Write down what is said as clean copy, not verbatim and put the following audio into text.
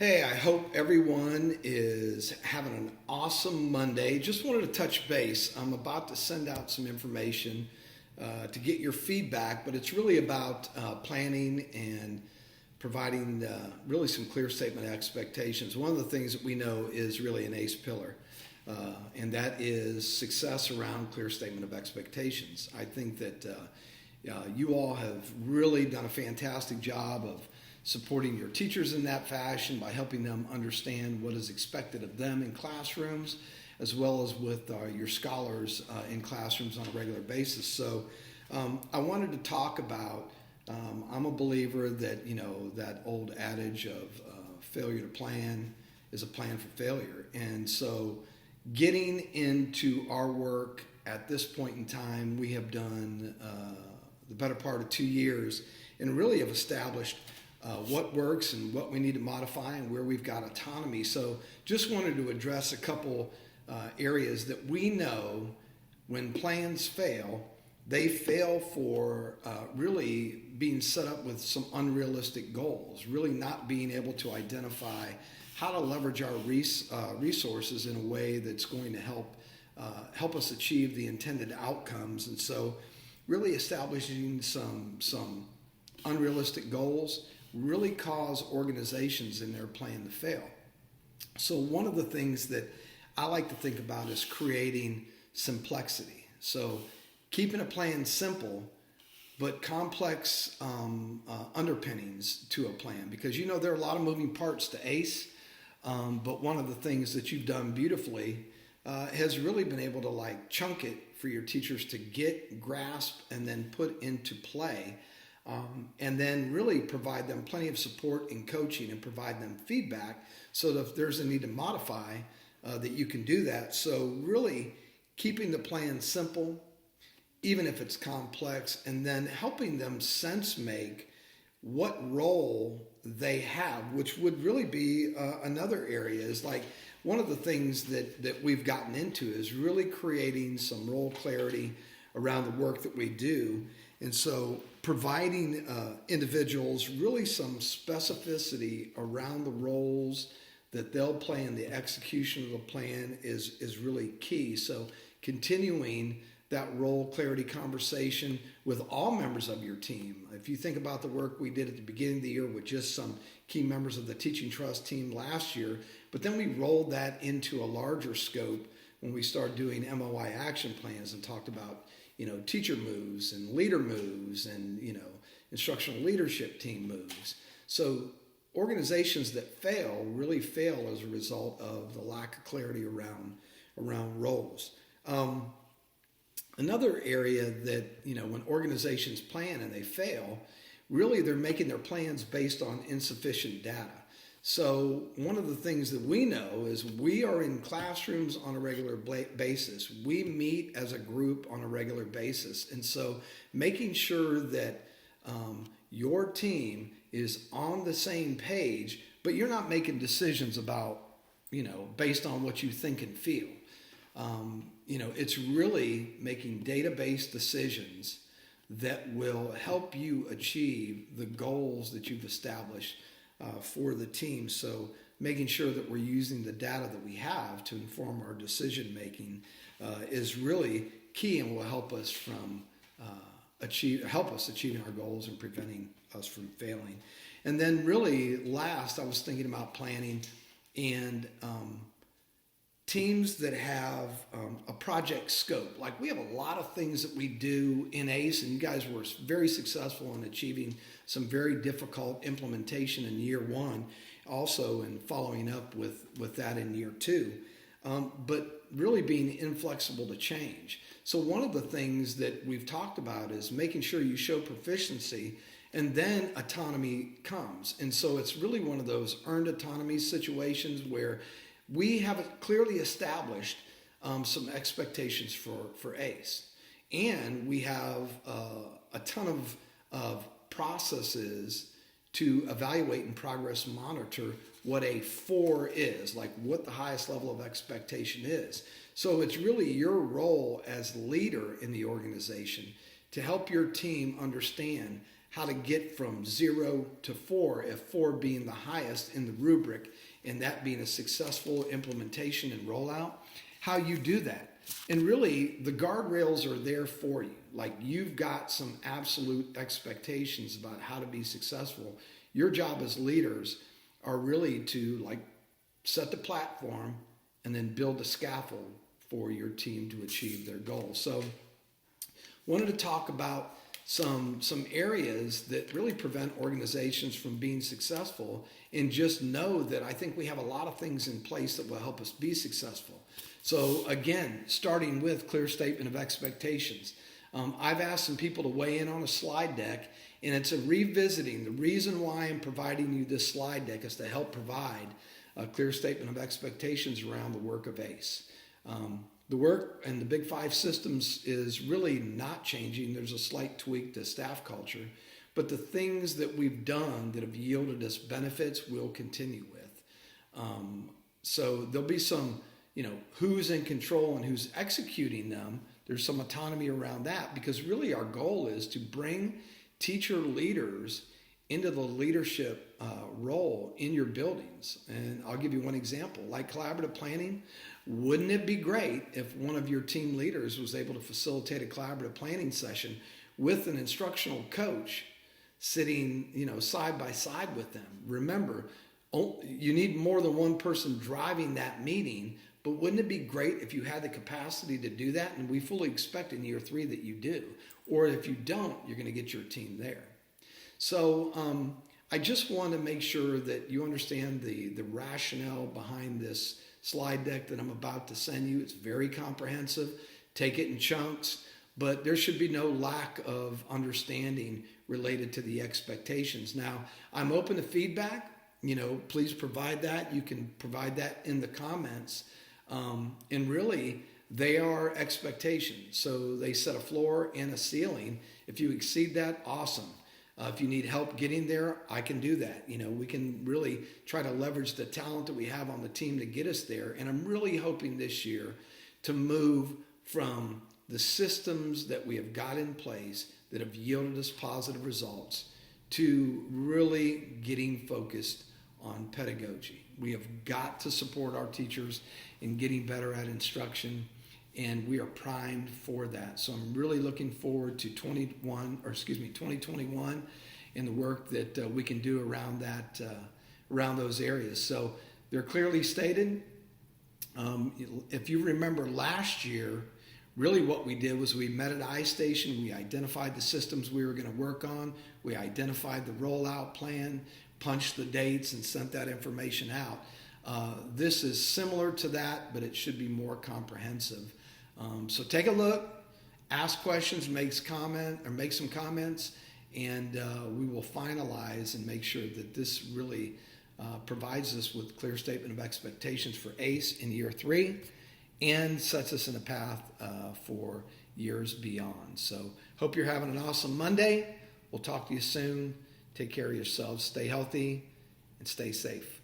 Hey, I hope everyone is having an awesome Monday. Just wanted to touch base. I'm about to send out some information to get your feedback, but it's really about planning and providing really some clear statement of expectations. One of the things that we know is really an ACE pillar, and that is success around clear statement of expectations. I think that you all have really done a fantastic job of supporting your teachers in that fashion by helping them understand what is expected of them in classrooms, as well as with your scholars in classrooms on a regular basis. So I wanted to talk about, I'm a believer that, that old adage of failure to plan is a plan for failure. And so getting into our work at this point in time, we have done the better part of 2 years and really have established what works and what we need to modify and where we've got autonomy. So just wanted to address a couple areas that we know when plans fail, they fail for really being set up with some unrealistic goals, really not being able to identify how to leverage our resources in a way that's going to help us achieve the intended outcomes. And so really establishing some unrealistic goals really cause organizations in their plan to fail. So one of the things that I like to think about is creating complexity. So keeping a plan simple, but complex underpinnings to a plan, because there are a lot of moving parts to ACE, but one of the things that you've done beautifully has really been able to chunk it for your teachers to get, grasp, and then put into play. And then really provide them plenty of support and coaching and provide them feedback so that if there's a need to modify, that you can do that. So really keeping the plan simple, even if it's complex, and then helping them sense make what role they have, which would really be another area. Is like one of the things that we've gotten into is really creating some role clarity around the work that we do. And so providing individuals really some specificity around the roles that they'll play in the execution of the plan is really key. So continuing that role clarity conversation with all members of your team. If you think about the work we did at the beginning of the year with just some key members of the Teaching Trust team last year, but then we rolled that into a larger scope when we started doing MOI action plans and talked about teacher moves and leader moves and, instructional leadership team moves. So organizations that fail really fail as a result of the lack of clarity around roles. Another area that, when organizations plan and they fail, really they're making their plans based on insufficient data. So one of the things that we know is we are in classrooms on a regular basis. We meet as a group on a regular basis. And so making sure that your team is on the same page, but you're not making decisions about, based on what you think and feel. It's really making data-based decisions that will help you achieve the goals that you've established for the team. So making sure that we're using the data that we have to inform our decision making is really key and will help us achieving our goals and preventing us from failing. And then really last, I was thinking about planning and teams that have a project scope. Like we have a lot of things that we do in ACE, and you guys were very successful in achieving some very difficult implementation in year one, also in following up with that in year two, but really being inflexible to change. So one of the things that we've talked about is making sure you show proficiency and then autonomy comes. And so it's really one of those earned autonomy situations where we have clearly established some expectations for ACE. And we have a ton of processes to evaluate and progress monitor what a 4 is, like what the highest level of expectation is. So it's really your role as leader in the organization to help your team understand how to get from 0 to 4, if 4 being the highest in the rubric, and that being a successful implementation and rollout, how you do that. And really, the guardrails are there for you. Like, you've got some absolute expectations about how to be successful. Your job as leaders are really to, like, set the platform and then build a scaffold for your team to achieve their goals. So, wanted to talk about some areas that really prevent organizations from being successful, and just know that I think we have a lot of things in place that will help us be successful. So again, starting with clear statement of expectations. I've asked some people to weigh in on a slide deck, and it's a revisiting. The reason why I'm providing you this slide deck is to help provide a clear statement of expectations around the work of ACE. The work and the Big Five systems is really not changing. There's a slight tweak to staff culture, but the things that we've done that have yielded us benefits we'll continue with. So there'll be some, who's in control and who's executing them. There's some autonomy around that, because really our goal is to bring teacher leaders into the leadership role in your buildings. And I'll give you one example, like collaborative planning. Wouldn't it be great if one of your team leaders was able to facilitate a collaborative planning session with an instructional coach sitting, side by side with them? Remember, you need more than one person driving that meeting, but wouldn't it be great if you had the capacity to do that? And we fully expect in year 3 that you do. Or if you don't, you're going to get your team there. So I just want to make sure that you understand the rationale behind this slide deck that I'm about to send you. It's very comprehensive. Take it in chunks, but there should be no lack of understanding related to the expectations. Now, I'm open to feedback. Please provide that. You can provide that in the comments. And really, they are expectations. So they set a floor and a ceiling. If you exceed that, awesome. If you need help getting there, I can do that. We can really try to leverage the talent that we have on the team to get us there. And I'm really hoping this year to move from the systems that we have got in place that have yielded us positive results to really getting focused on pedagogy. We have got to support our teachers in getting better at instruction, and we are primed for that. So I'm really looking forward to 2021 and the work that we can do around that, around those areas. So they're clearly stated. If you remember last year, really what we did was we met at iStation. We identified the systems we were going to work on. We identified the rollout plan, punched the dates, and sent that information out. This is similar to that, but it should be more comprehensive. So take a look, ask questions, make some comments, and we will finalize and make sure that this really provides us with clear statement of expectations for ACE in year 3 and sets us in a path for years beyond. So hope you're having an awesome Monday. We'll talk to you soon. Take care of yourselves. Stay healthy and stay safe.